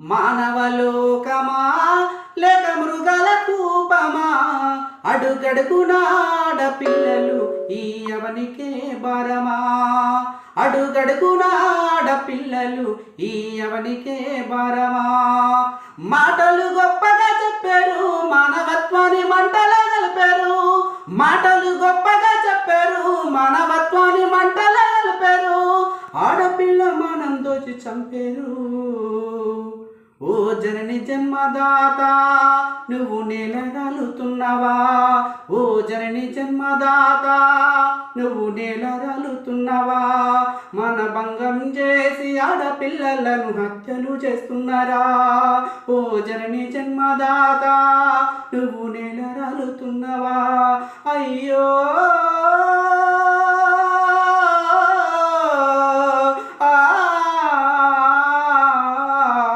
మానవలోకమా లేక మృగాల కూపమా, అడుగడుగునాడ పిల్లలు ఈ అవనికే భారమా, అడుగడుగునాడ పిల్లలు ఈ అవనికే భారమా. మాటలు గొప్పగా చెప్పారు, మానవత్వాన్ని మంటలా కలిపారు, మాటలు గొప్పగా చెప్పారు, మానవత్వాన్ని మంటలా కలిపారు. ఆడపిల్ల మానం దోచి చంపారు. ఓ జనని జన్మదాత నువ్వు నేలరాలుతున్నావా, ఓ జనని జన్మదాత నువ్వు నేలరాలుతున్నావా. మన భంగం చేసి ఆడపిల్లలను హత్యలు చేస్తున్నారా, ఓ జనని జన్మదాత నువ్వు నేలరాలుతున్నావా. అయ్యో